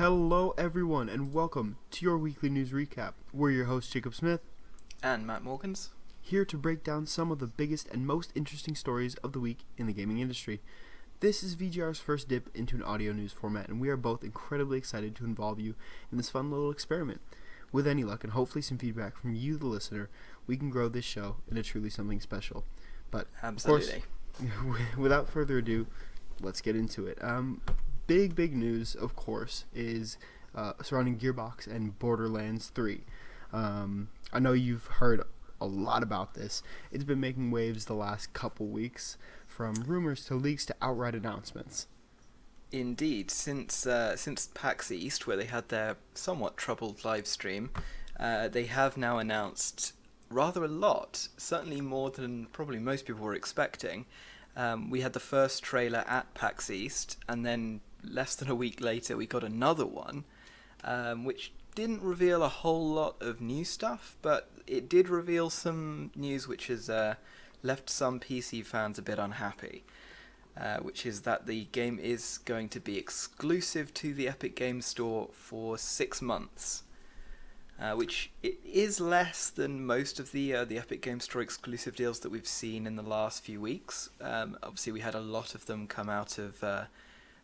Hello, everyone, and welcome to your weekly news recap. We're your hosts, Jacob Smith, and Matt Morgans, here to break down some of the biggest and most interesting stories of the week in the gaming industry. This is VGR's first dip into an audio news format, and we are both incredibly excited to involve you in this fun little experiment. With any luck and hopefully some feedback from you, the listener, we can grow this show into truly something special. But, absolutely. Of course, without further ado, let's get into it. Big news, of course, is surrounding Gearbox and Borderlands 3. I know you've heard a lot about this. It's been making waves the last couple weeks, from rumors to leaks to outright announcements. Indeed, since PAX East, where they had their somewhat troubled live stream, they have now announced rather a lot, certainly more than probably most people were expecting. We had the first trailer at PAX East, and then less than a week later we got another one, which didn't reveal a whole lot of new stuff, but it did reveal some news which has left some PC fans a bit unhappy, which is that the game is going to be exclusive to the Epic Games Store for 6 months, which it is less than most of the Epic Games Store exclusive deals that we've seen in the last few weeks. Obviously we had a lot of them come out of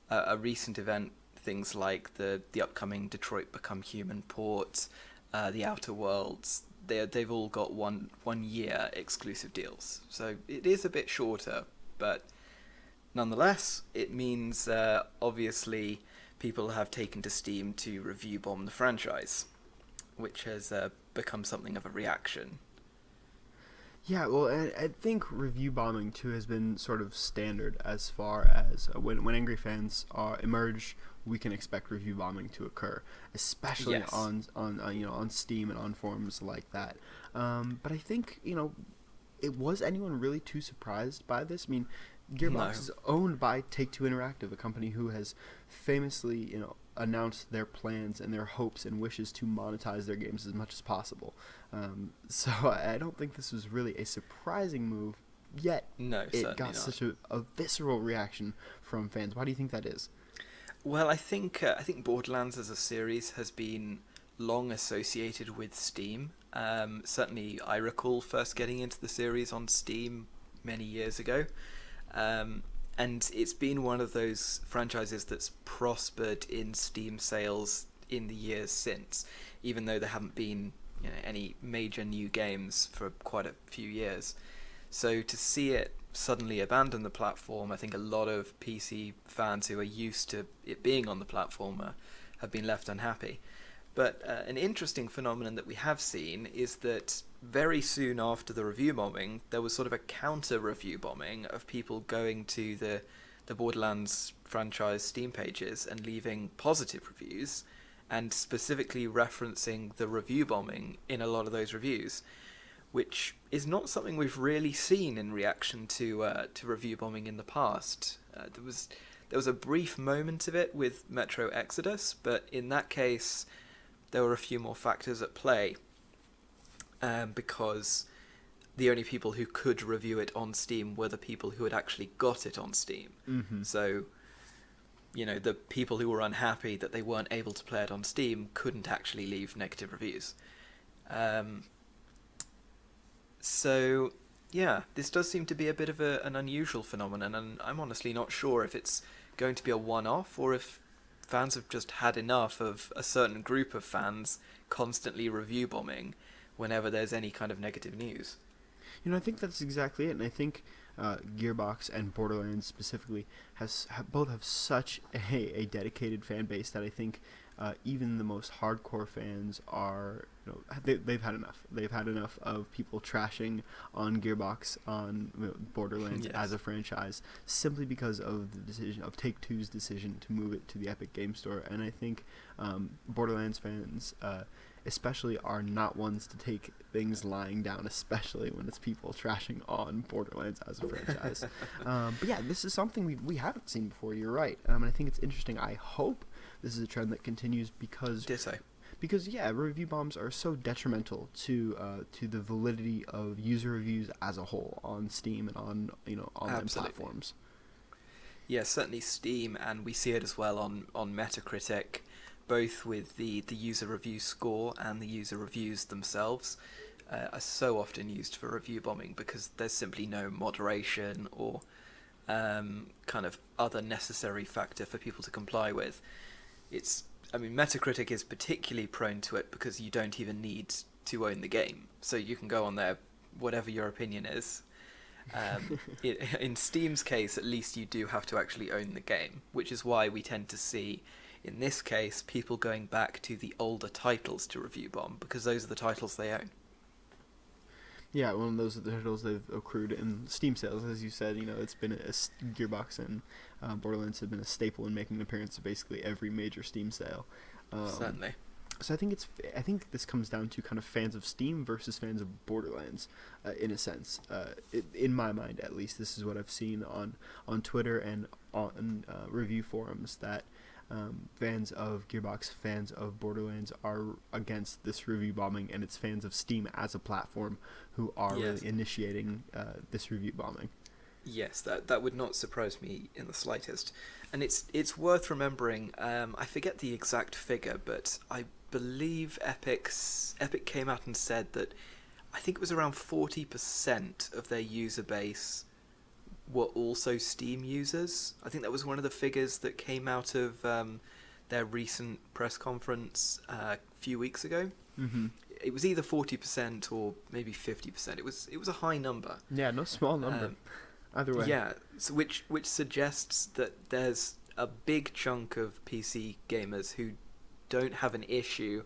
a recent event, things like the upcoming Detroit Become Human port, the Outer Worlds. They've all got one year exclusive deals, so it is a bit shorter, but nonetheless it means obviously people have taken to Steam to review bomb the franchise, which has become something of a reaction. Yeah, well, I think review bombing too has been sort of standard as far as when angry fans emerge, we can expect review bombing to occur, especially Yes. on Steam and on forums like that. But I think was anyone really too surprised by this? I mean, Gearbox No. is owned by Take-Two Interactive, a company who has famously announced their plans and their hopes and wishes to monetize their games as much as possible. So I don't think this was really a surprising move, yet No, it certainly got not. such a visceral reaction from fans. Why do you think that is? Well, I think Borderlands as a series has been long associated with Steam. Certainly, I recall first getting into the series on Steam many years ago, and it's been one of those franchises that's prospered in Steam sales in the years since, even though there haven't been any major new games for quite a few years. So to see it suddenly abandon the platform, I think a lot of PC fans who are used to it being on the platform have been left unhappy. But an interesting phenomenon that we have seen is that very soon after the review bombing, there was sort of a counter review bombing of people going to the Borderlands franchise Steam pages and leaving positive reviews, and specifically referencing the review bombing in a lot of those reviews, which is not something we've really seen in reaction to review bombing in the past. There was a brief moment of it with Metro Exodus, but in that case there were a few more factors at play, because the only people who could review it on Steam were the people who had actually got it on Steam. Mm-hmm. So the people who were unhappy that they weren't able to play it on Steam couldn't actually leave negative reviews. So, yeah, this does seem to be a bit of an unusual phenomenon, and I'm honestly not sure if it's going to be a one-off or if fans have just had enough of a certain group of fans constantly review bombing whenever there's any kind of negative news. I think that's exactly it, and I think Gearbox and Borderlands specifically both have such a dedicated fan base that I think even the most hardcore fans are, they've had enough. They've had enough of people trashing on Gearbox, on Borderlands Yes. as a franchise, simply because of the decision of Take-Two's decision to move it to the Epic Games Store. And I think Borderlands fans especially are not ones to take things lying down, especially when it's people trashing on Borderlands as a franchise. But yeah, this is something we haven't seen before. You're right, and I think it's interesting. I hope this is a trend that continues because review bombs are so detrimental to the validity of user reviews as a whole on Steam and on online platforms. Yeah, certainly Steam, and we see it as well on Metacritic. both with the user review score and the user reviews themselves, are so often used for review bombing because there's simply no moderation or kind of other necessary factor for people to comply with. Metacritic is particularly prone to it because you don't even need to own the game, so you can go on there, whatever your opinion is. In Steam's case, at least, you do have to actually own the game, which is why we tend to see, in this case, people going back to the older titles to review bomb, because those are the titles they own. Yeah, one of those are the titles they've accrued in Steam sales, as you said. It's been Gearbox and Borderlands have been a staple in making an appearance to basically every major Steam sale. Certainly. So I think this comes down to kind of fans of Steam versus fans of Borderlands, in a sense. In my mind, at least, this is what I've seen on Twitter and on review forums, that fans of Gearbox, fans of Borderlands are against this review bombing, and it's fans of Steam as a platform who are really initiating this review bombing. Yes, that would not surprise me in the slightest. And it's worth remembering, I forget the exact figure, but I believe Epic came out and said that I think it was around 40% of their user base were also Steam users. I think that was one of the figures that came out of their recent press conference a few weeks ago. Mm-hmm. It was either 40% or maybe 50%. It was a high number. Yeah, no small number. Either way. Yeah, so which suggests that there's a big chunk of PC gamers who don't have an issue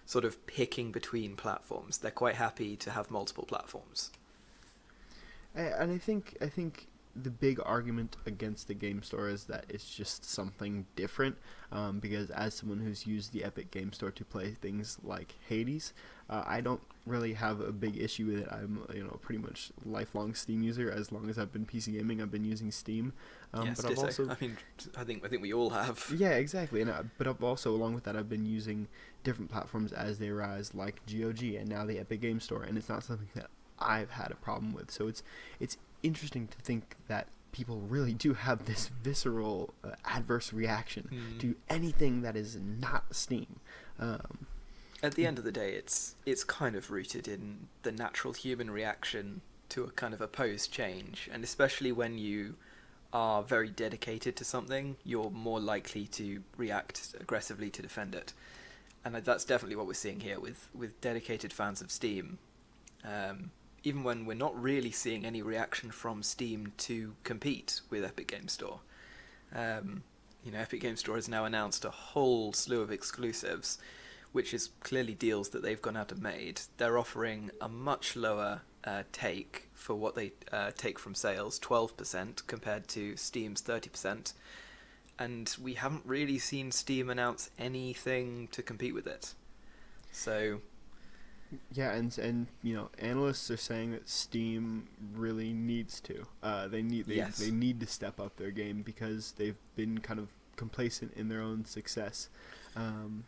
sort of picking between platforms. They're quite happy to have multiple platforms. And I think the big argument against the game store is that it's just something different, because as someone who's used the Epic Game Store to play things like Hades, I don't really have a big issue with it. I'm pretty much lifelong Steam user. As long as I've been PC gaming, I've been using Steam. Yes, but I've also, I think we all have. Yeah, exactly. But I've also, along with that, I've been using different platforms as they arise, like GOG and now the Epic Game Store, and it's not something that I've had a problem with. So it's interesting to think that people really do have this visceral adverse reaction to anything that is not Steam. At the end of the day, it's kind of rooted in the natural human reaction to a kind of opposed change, and especially when you are very dedicated to something, you're more likely to react aggressively to defend it. And that's definitely what we're seeing here with dedicated fans of Steam. Even when we're not really seeing any reaction from Steam to compete with Epic Game Store. Epic Game Store has now announced a whole slew of exclusives, which is clearly deals that they've gone out and made. They're offering a much lower take for what they take from sales, 12% compared to Steam's 30%. And we haven't really seen Steam announce anything to compete with it. So... Yeah, and analysts are saying that Steam really needs to. They need to step up their game because they've been kind of complacent in their own success, and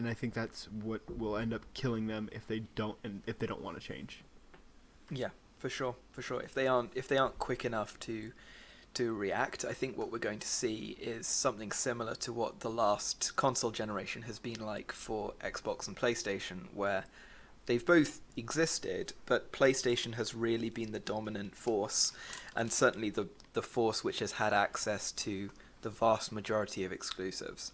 I think that's what will end up killing them if they don't want to change. Yeah, for sure. If they aren't quick enough to react, I think what we're going to see is something similar to what the last console generation has been like for Xbox and PlayStation, where they've both existed, but PlayStation has really been the dominant force, and certainly the force which has had access to the vast majority of exclusives.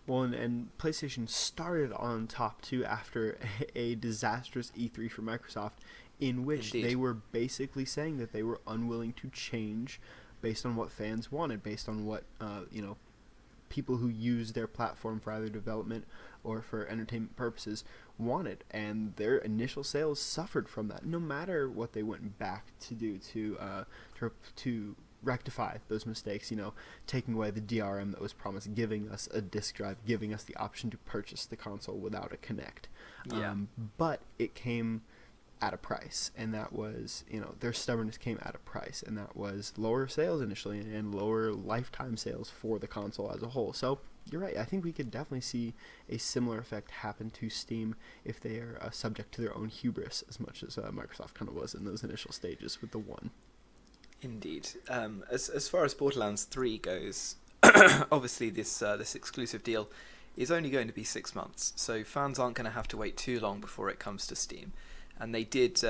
Well, and PlayStation started on top too after a disastrous E3 for Microsoft, in which they were basically saying that they were unwilling to change based on what fans wanted, based on what people who use their platform for either development or for entertainment purposes wanted, and their initial sales suffered from that. No matter what they went back to do to rectify those mistakes, taking away the DRM that was promised, giving us a disc drive, giving us the option to purchase the console without a Kinect. Yeah. But it came at a price, and that was, their stubbornness came at a price, and that was lower sales initially and lower lifetime sales for the console as a whole. So you're right. I think we could definitely see a similar effect happen to Steam if they are subject to their own hubris, as much as Microsoft kind of was in those initial stages with the One. Indeed. As far as Borderlands 3 goes, obviously this exclusive deal is only going to be 6 months, so fans aren't going to have to wait too long before it comes to Steam. And they did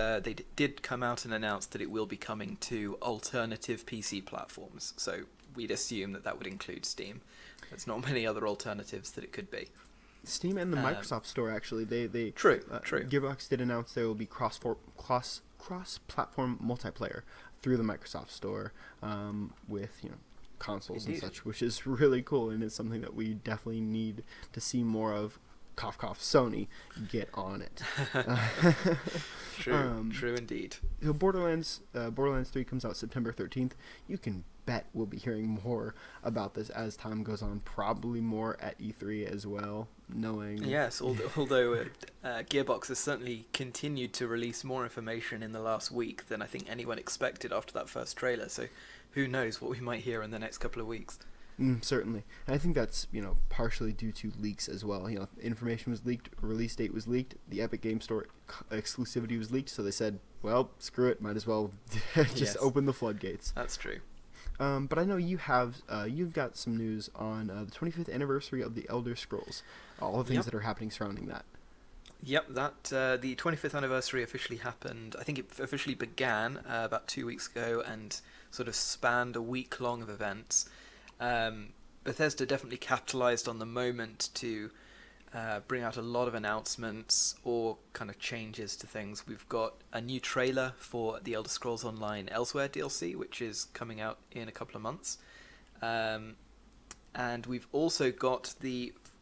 come out and announce that it will be coming to alternative PC platforms. So we'd assume that would include Steam. There's not many other alternatives that it could be. Steam and the Microsoft Store, actually, they true. Gearbox did announce there will be cross-platform multiplayer through the Microsoft Store, with consoles Indeed. and such, which is really cool, and it's something that we definitely need to see more of. Cough, cough, Sony, get on it. True indeed. So Borderlands 3 comes out September 13th. You can bet we'll be hearing more about this as time goes on, probably more at E3 as well, knowing... Yes, although Gearbox has certainly continued to release more information in the last week than I think anyone expected after that first trailer, so who knows what we might hear in the next couple of weeks. Certainly. And I think that's, partially due to leaks as well. Information was leaked, release date was leaked, the Epic Game Store exclusivity was leaked, so they said, well, screw it, might as well just open the floodgates. That's true. But I know you've got some news on the 25th anniversary of the Elder Scrolls, all the things that are happening surrounding that. Yep, the 25th anniversary officially happened. I think it officially began about 2 weeks ago and sort of spanned a week long of events. Bethesda definitely capitalized on the moment to bring out a lot of announcements or kind of changes to things. We've got a new trailer for the Elder Scrolls Online Elsewhere DLC, which is coming out in a couple of months. And we've also got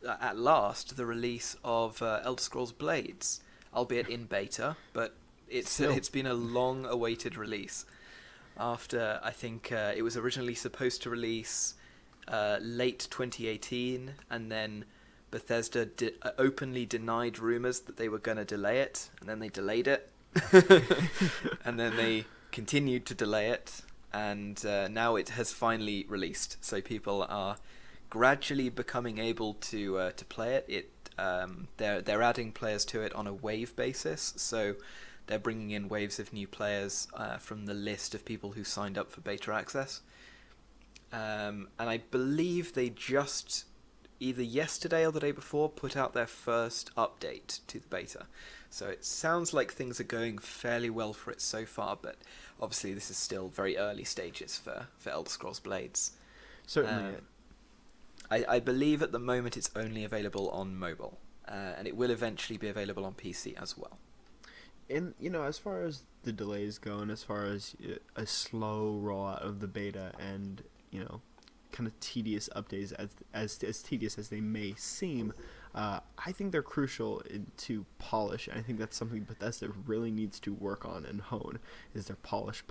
at last the release of Elder Scrolls Blades, albeit in beta, but it's been a long-awaited release. After, I think, it was originally supposed to release late 2018, and then Bethesda openly denied rumors that they were going to delay it, and then they delayed it, and then they continued to delay it, and now it has finally released. So people are gradually becoming able to play it. They're adding players to it on a wave basis, so they're bringing in waves of new players from the list of people who signed up for beta access. And I believe they just, either yesterday or the day before, put out their first update to the beta. So it sounds like things are going fairly well for it so far, but obviously this is still very early stages for Elder Scrolls Blades. Certainly. I believe at the moment it's only available on mobile, and it will eventually be available on PC as well. And, as far as the delays go, and as far as a slow rollout of the beta and, kind of tedious updates, as tedious as they may seem, I think they're crucial to polish. And I think that's something Bethesda really needs to work on and hone, is their polish.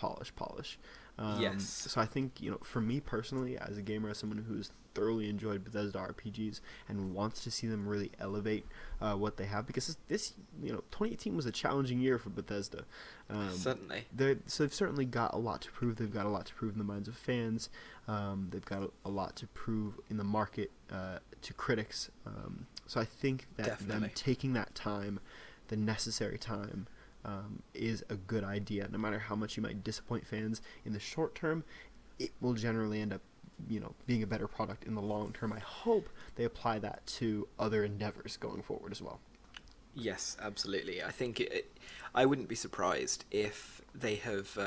Yes. So I think, for me personally, as a gamer, as someone who's thoroughly enjoyed Bethesda RPGs and wants to see them really elevate what they have, because this 2018 was a challenging year for Bethesda. Certainly. So they've certainly got a lot to prove. They've got a lot to prove in the minds of fans. They've got a lot to prove in the market to critics. So I think that them taking that time, the necessary time, is a good idea. No matter how much you might disappoint fans in the short term, it will generally end up being a better product in the long term. I hope they apply that to other endeavors going forward as well. Yes, absolutely. I think I wouldn't be surprised if they have,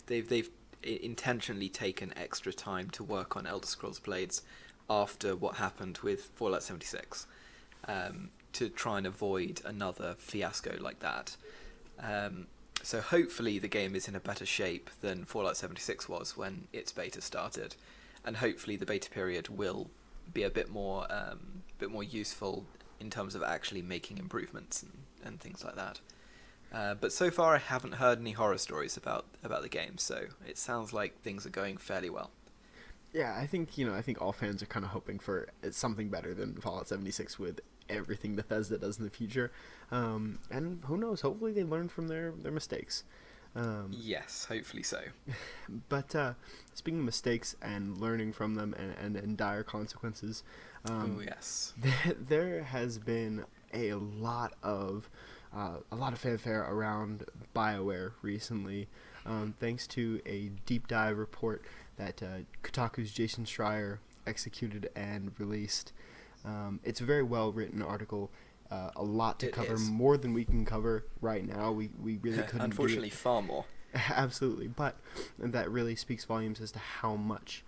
they've intentionally taken extra time to work on Elder Scrolls Blades after what happened with Fallout 76, to try and avoid another fiasco like that. So hopefully the game is in a better shape than Fallout 76 was when its beta started, and hopefully the beta period will be a bit more useful in terms of actually making improvements and things like that. But so far I haven't heard any horror stories about the game, so it sounds like things are going fairly well. Yeah, I think all fans are kind of hoping for something better than Fallout 76 with everything Bethesda does in the future. And who knows, hopefully they learn from their mistakes. Yes, hopefully so. But speaking of mistakes and learning from them and dire consequences, yes, there has been a lot of fanfare around BioWare recently, thanks to a deep dive report that Kotaku's Jason Schreier executed and released. It's a very well written article. A lot to It cover, is. more than we can cover right now. We really couldn't. Unfortunately, far more. Absolutely, but that really speaks volumes as to how much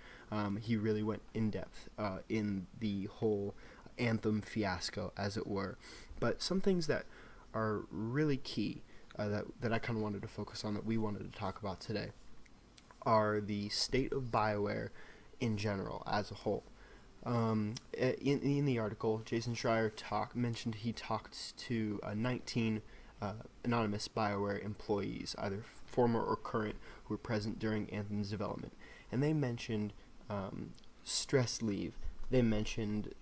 he really went in depth in the whole Anthem fiasco, as it were. But some things that are really key that I kind of wanted to focus on, that we wanted to talk about today, are the state of BioWare in general as a whole. In the article, Jason Schreier mentioned he talked to 19 anonymous BioWare employees, either former or current, who were present during Anthem's development. And they mentioned stress leave. They mentioned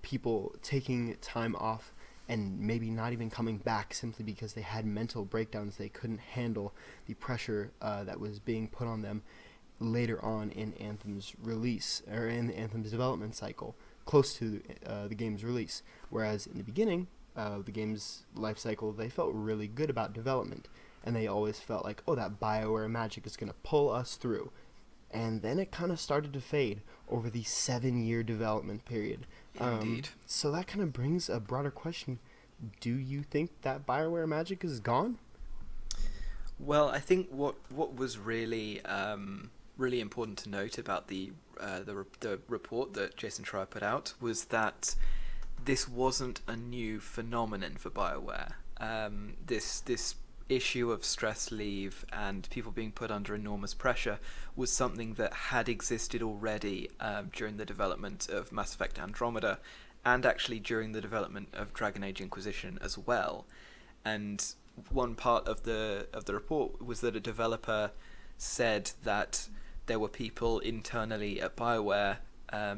people taking time off and maybe not even coming back simply because they had mental breakdowns. They couldn't handle the pressure that was being put on them later on in Anthem's release, or in Anthem's development cycle, close to the game's release. Whereas in the beginning of the game's life cycle, they felt really good about development, and they always felt like, oh, that BioWare magic is going to pull us through. And then it kind of started to fade over the 7-year development period. Indeed. So that kind of brings a broader question. Do you think that BioWare magic is gone? Well, I think what was really really important to note about the report that Jason Schreier put out was that this wasn't a new phenomenon for BioWare. This issue of stress leave and people being put under enormous pressure was something that had existed already during the development of Mass Effect Andromeda, and actually during the development of Dragon Age Inquisition as well. And one part of the report was that a developer said that there were people internally at BioWare,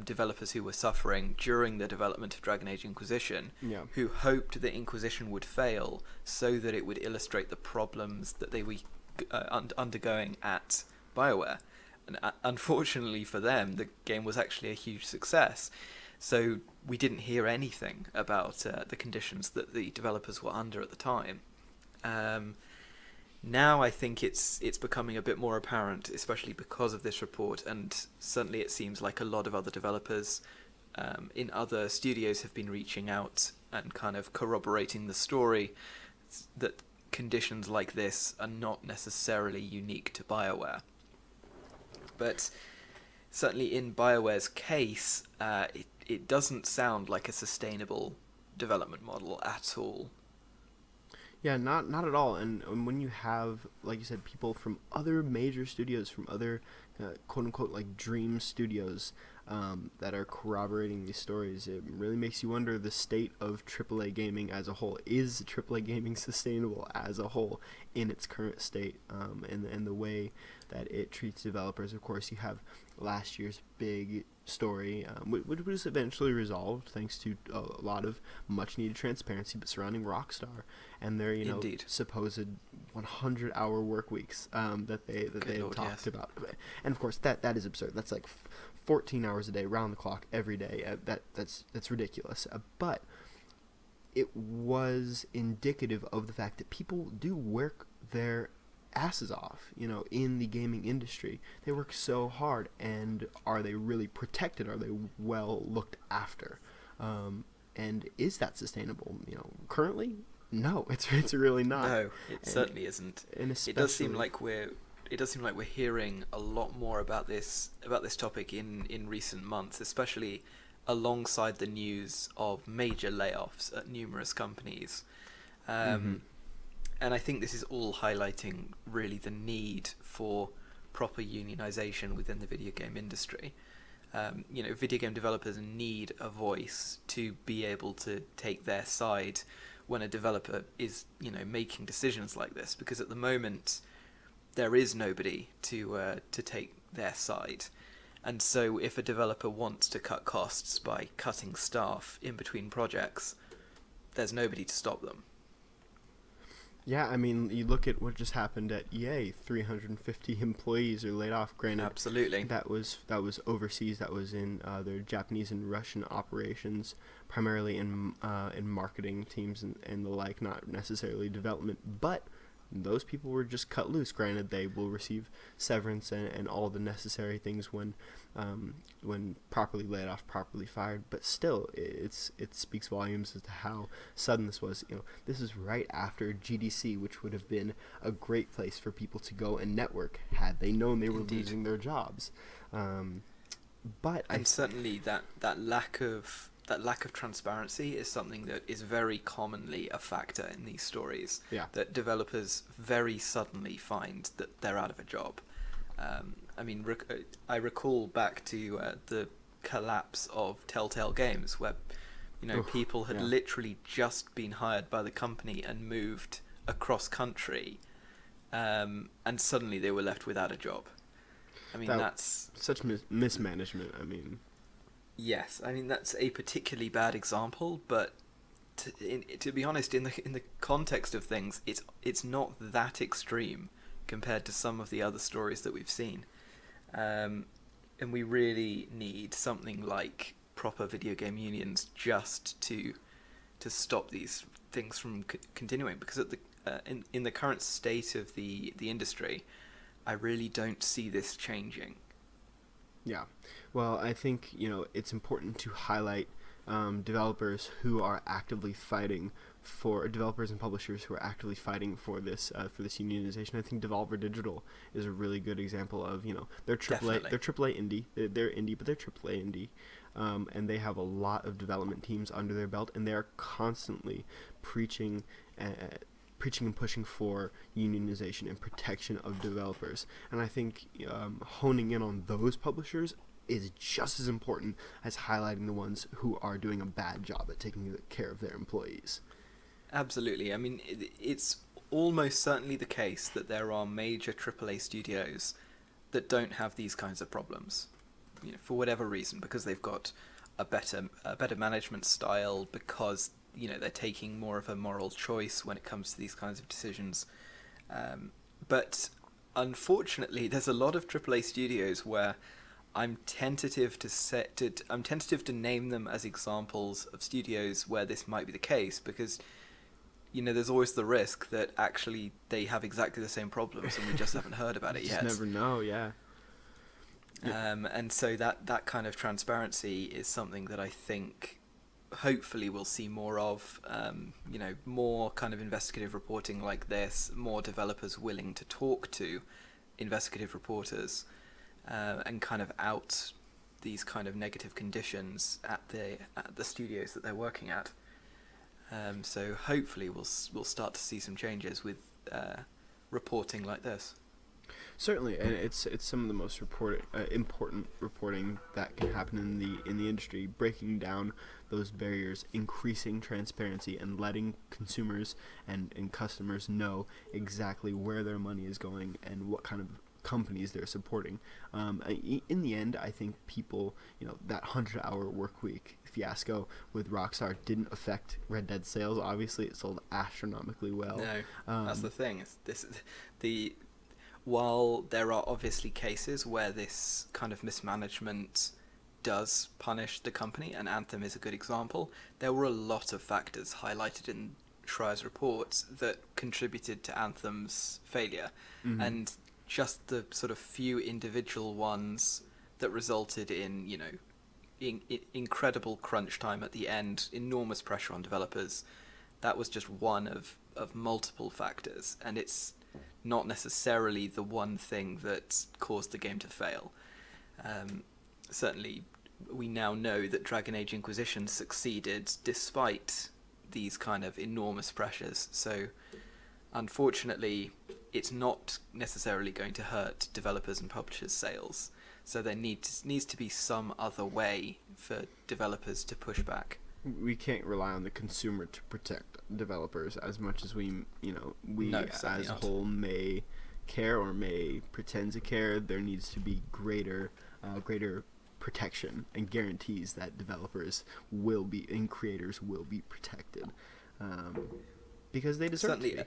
developers who were suffering during the development of Dragon Age Inquisition, who hoped that Inquisition would fail so that it would illustrate the problems that they were undergoing at BioWare. And unfortunately for them, the game was actually a huge success. So we didn't hear anything about the conditions that the developers were under at the time. Now I think it's becoming a bit more apparent, especially because of this report, and certainly it seems like a lot of other developers in other studios have been reaching out and kind of corroborating the story that conditions like this are not necessarily unique to BioWare. But certainly in BioWare's case, it doesn't sound like a sustainable development model at all. Yeah, not at all. And when you have, like you said, people from other major studios, from other quote-unquote like dream studios that are corroborating these stories, it really makes you wonder the state of AAA gaming as a whole. Is AAA gaming sustainable as a whole in its current state, and the way that it treats developers? Of course, you have last year's big story, which was eventually resolved thanks to a lot of much-needed transparency, but surrounding Rockstar and their Indeed. supposed 100-hour work weeks that they had talked about. And of course, that is absurd. That's like 14 hours a day, round the clock, every day. That's ridiculous. But it was indicative of the fact that people do work their asses off, in the gaming industry. They work so hard, and are they really protected? Are they well looked after? And is that sustainable? Currently, no, it's really not. No, it certainly isn't. And it does seem like we're hearing a lot more about this topic in recent months, especially alongside the news of major layoffs at numerous companies. And I think this is all highlighting really the need for proper unionization within the video game industry. Video game developers need a voice to be able to take their side when a developer is, making decisions like this, because at the moment there is nobody to take their side. And so if a developer wants to cut costs by cutting staff in between projects, there's nobody to stop them. Yeah, I mean, you look at what just happened at EA. 350 employees are laid off. Granted, absolutely, that was overseas. That was in their Japanese and Russian operations, primarily in marketing teams and the like, not necessarily development. But those people were just cut loose. Granted, they will receive severance and all the necessary things when properly laid off, properly fired. But still, it speaks volumes as to how sudden this was. This is right after GDC, which would have been a great place for people to go and network had they known they were losing their jobs. But certainly that lack of transparency is something that is very commonly a factor in these stories. Yeah. That developers very suddenly find that they're out of a job. I recall back to the collapse of Telltale Games, where people had literally just been hired by the company and moved across country, and suddenly they were left without a job. That's such mismanagement. Yes, that's a particularly bad example, but to be honest, in the context of things, it's not that extreme compared to some of the other stories that we've seen, and we really need something like proper video game unions just to stop these things from continuing. Because in the current state of the industry, I really don't see this changing. Yeah, well, I think it's important to highlight developers who are actively fighting for developers and publishers who are actively fighting for this unionization. I think Devolver Digital is a really good example of they're AAA. Definitely. They're AAA indie. They're indie, but they're AAA indie, and they have a lot of development teams under their belt, and they are constantly preaching and pushing for unionization and protection of developers. And I think honing in on those publishers is just as important as highlighting the ones who are doing a bad job at taking care of their employees. Absolutely. It's almost certainly the case that there are major AAA studios that don't have these kinds of problems, for whatever reason, because they've got a better management style, because they're taking more of a moral choice when it comes to these kinds of decisions. But unfortunately, there's a lot of AAA studios where I'm tentative to name them as examples of studios where this might be the case, because there's always the risk that actually they have exactly the same problems and we just haven't heard about it yet. You just never know, yeah. And so that kind of transparency is something that I think hopefully we'll see more of. More kind of investigative reporting like this, more developers willing to talk to investigative reporters, and kind of out these kind of negative conditions at the studios that they're working at. So hopefully we'll start to see some changes with reporting like this. Certainly, and it's some of the most important reporting that can happen in the industry, breaking down those barriers, increasing transparency, and letting consumers and customers know exactly where their money is going and what kind of companies they're supporting. In the end, I think people, that 100-hour work week fiasco with Rockstar didn't affect Red Dead sales. Obviously, it sold astronomically well. No, that's the thing. While there are obviously cases where this kind of mismanagement does punish the company, and Anthem is a good example, there were a lot of factors highlighted in Schreier's reports that contributed to Anthem's failure. Mm-hmm. And just the sort of few individual ones that resulted in, incredible crunch time at the end, enormous pressure on developers, that was just one of multiple factors, and it's not necessarily the one thing that caused the game to fail. Certainly, we now know that Dragon Age Inquisition succeeded despite these kind of enormous pressures. So, unfortunately, it's not necessarily going to hurt developers and publishers' sales. So there needs to be some other way for developers to push back. We can't rely on the consumer to protect developers as much as we as a whole may care or may pretend to care. There needs to be greater protection and guarantees that developers will be and creators will be protected, because they deserve to be.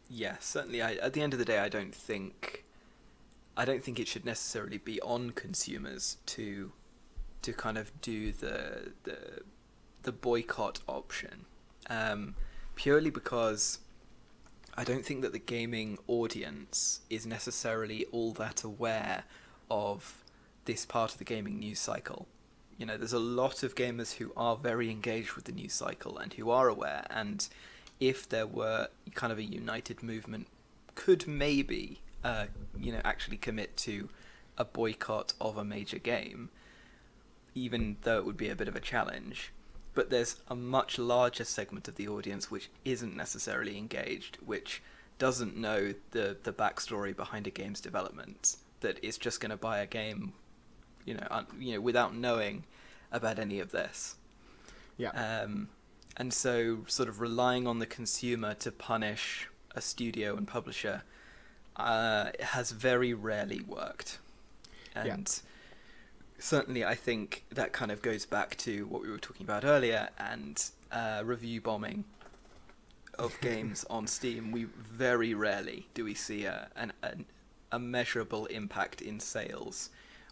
Yeah, certainly. At the end of the day, I don't think it should necessarily be on consumers to kind of do the boycott option, purely because I don't think that the gaming audience is necessarily all that aware of this part of the gaming news cycle. You know, there's a lot of gamers who are very engaged with the news cycle and who are aware, and if there were kind of a united movement, could maybe, actually commit to a boycott of a major game, even though it would be a bit of a challenge. But there's a much larger segment of the audience which isn't necessarily engaged, which doesn't know the backstory behind a game's development, that is just going to buy a game, without knowing about any of this. Yeah. And so sort of relying on the consumer to punish a studio and publisher has very rarely worked. And certainly I think that kind of goes back to what we were talking about earlier, and review bombing of games on Steam. We very rarely do we see a measurable impact in sales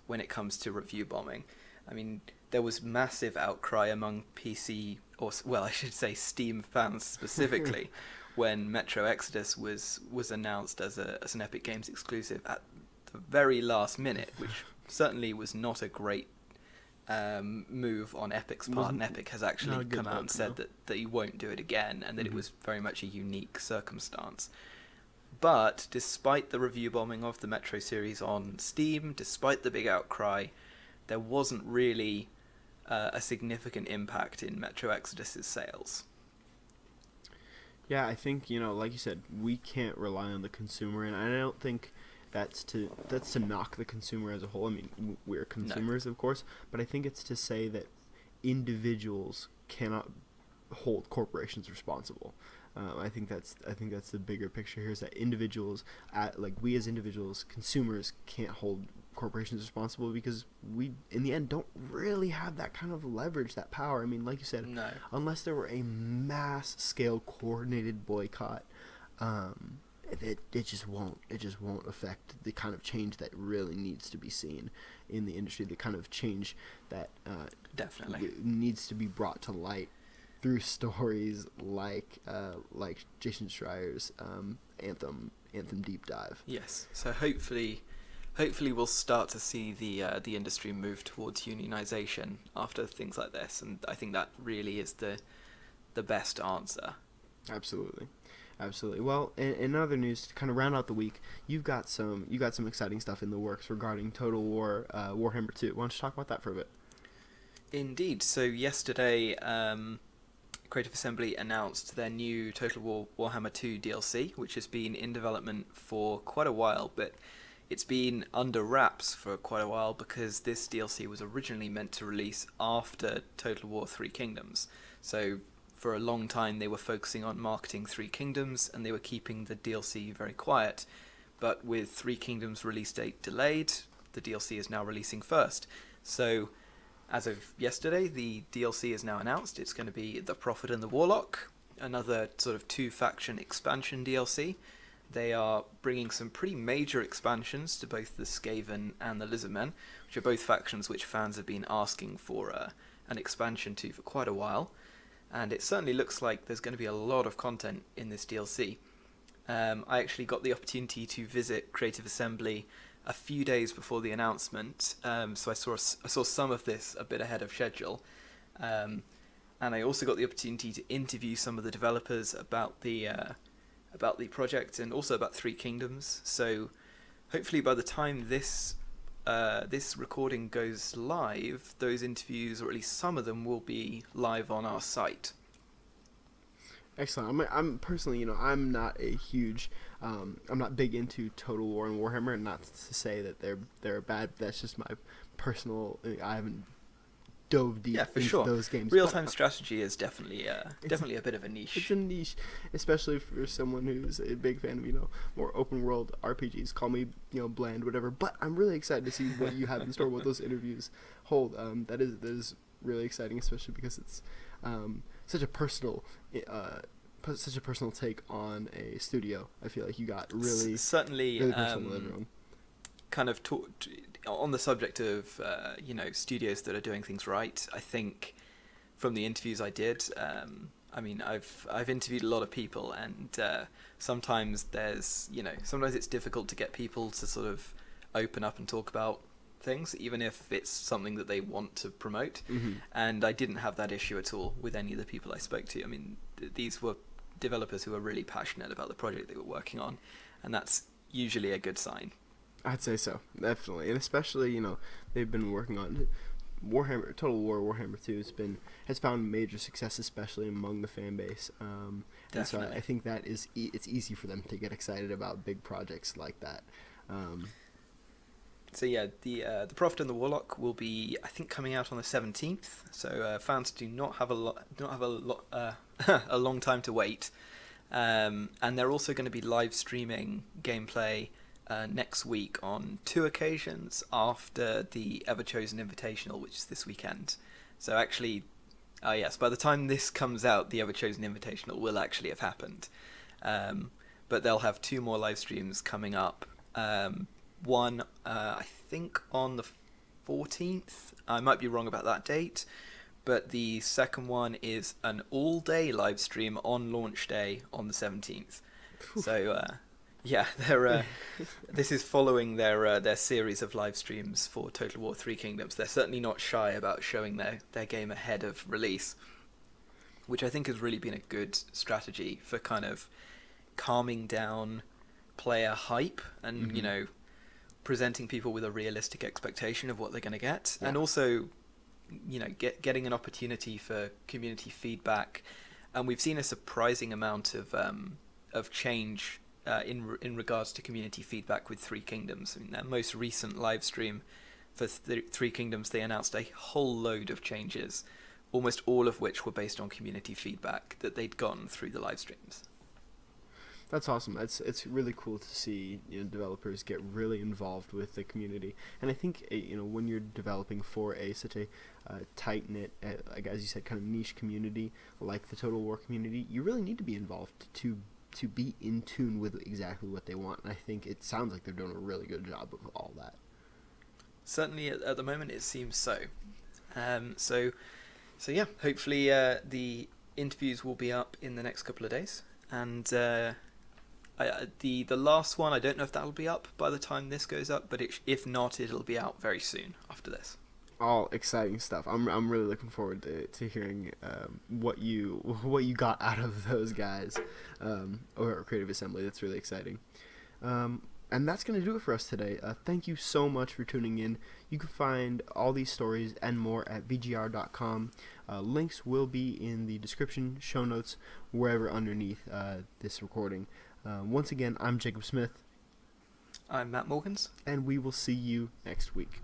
when it comes to review bombing. I mean, there was massive outcry among PC, I should say Steam fans specifically, when Metro Exodus was announced as an Epic Games exclusive at the very last minute, which certainly was not a great move on Epic's part, and Epic has actually come out and said that he won't do it again, and that it was very much a unique circumstance. But despite the review bombing of the Metro series on Steam, despite the big outcry, there wasn't really a significant impact in Metro Exodus's sales. Yeah, I think, like you said, we can't rely on the consumer, and I don't think that's to knock the consumer as a whole. I mean, we're consumers, of course, but I think it's to say that individuals cannot hold corporations responsible. I think that's the bigger picture here, is that individuals, we as individuals, consumers, can't hold corporations responsible, because we, in the end, don't really have that kind of leverage, that power. I mean, like you said, unless there were a mass scale coordinated boycott, it just won't affect the kind of change that really needs to be seen in the industry, the kind of change that definitely needs to be brought to light through stories like Jason Schreier's Anthem Deep Dive. Yes, so hopefully we'll start to see the industry move towards unionization after things like this, and I think that really is the best answer. Absolutely. Well, in other news, to kind of round out the week, you got some exciting stuff in the works regarding Total War Warhammer 2. Why don't you talk about that for a bit? Indeed. So yesterday, Creative Assembly announced their new Total War Warhammer 2 DLC, which has been in development for quite a while, but it's been under wraps for quite a while because this DLC was originally meant to release after Total War 3 Kingdoms. So for a long time they were focusing on marketing 3 Kingdoms and they were keeping the DLC very quiet. But with 3 Kingdoms release date delayed, the DLC is now releasing first. So as of yesterday, the DLC is now announced. It's going to be The Prophet and the Warlock, another sort of 2-faction expansion DLC. They are bringing some pretty major expansions to both the Skaven and the Lizardmen, which are both factions which fans have been asking for an expansion to for quite a while. And it certainly looks like there's going to be a lot of content in this DLC. I actually got the opportunity to visit Creative Assembly a few days before the announcement, so I saw some of this a bit ahead of schedule. And I also got the opportunity to interview some of the developers about the project and also about 3 Kingdoms. So hopefully by the time this recording goes live, those interviews, or at least some of them, will be live on our site. Excellent. I'm personally, I'm not a huge, I'm not big into Total War and Warhammer, and not to say that they're bad. That's just my personal. I haven't dove deep into those games. Real-time strategy is definitely a bit of a niche. It's a niche, especially for someone who's a big fan of more open world RPGs. Call me bland, whatever. But I'm really excited to see what you have in store, what those interviews hold. That is really exciting, especially because it's such a personal take on a studio. I feel like you got really personal kind of on the subject of studios that are doing things right. I think from the interviews I did, I mean, I've interviewed a lot of people, and sometimes sometimes it's difficult to get people to sort of open up and talk about things, even if it's something that they want to promote. Mm-hmm. And I didn't have that issue at all with any of the people I spoke to. I mean, these were developers who were really passionate about the project they were working on, and that's usually a good sign. I'd say so, definitely, and especially they've been working on Warhammer, Total War Warhammer 2 has found major success, especially among the fan base. And so I think that is it's easy for them to get excited about big projects like that. So yeah, the Prophet and the Warlock will be, I think, coming out on the 17th. So fans do not have a long time to wait. And they're also going to be live streaming gameplay next week on 2 occasions after the Ever Chosen Invitational, which is this weekend. So actually, yes, by the time this comes out, the Ever Chosen Invitational will actually have happened. But they'll have 2 more live streams coming up. One, I think, on the 14th. I might be wrong about that date. But the second one is an all-day live stream on launch day on the 17th. So, yeah, this is following their series of live streams for Total War 3 Kingdoms. They're certainly not shy about showing their game ahead of release, which I think has really been a good strategy for kind of calming down player hype and, Mm-hmm. Presenting people with a realistic expectation of what they're going to get. Yeah. And also, getting an opportunity for community feedback. And we've seen a surprising amount of change in regards to community feedback with 3 Kingdoms. I mean, their most recent live stream for 3 Kingdoms, they announced a whole load of changes, almost all of which were based on community feedback that they'd gotten through the live streams. That's awesome. It's really cool to see developers get really involved with the community, and I think when you're developing for such a tight knit, like as you said, kind of niche community like the Total War community, you really need to be involved to be in tune with exactly what they want. And I think it sounds like they're doing a really good job of all that. Certainly, at the moment, it seems so. So yeah, hopefully the interviews will be up in the next couple of days, and the last one, I don't know if that'll be up by the time this goes up, but if not, it'll be out very soon after this. All exciting stuff. I'm really looking forward to hearing what you got out of those guys over at Creative Assembly. That's really exciting. And that's going to do it for us today. Thank you so much for tuning in. You can find all these stories and more at VGR.com. Links will be in the description, show notes, wherever underneath this recording. Once again, I'm Jacob Smith. I'm Matt Morgans. And we will see you next week.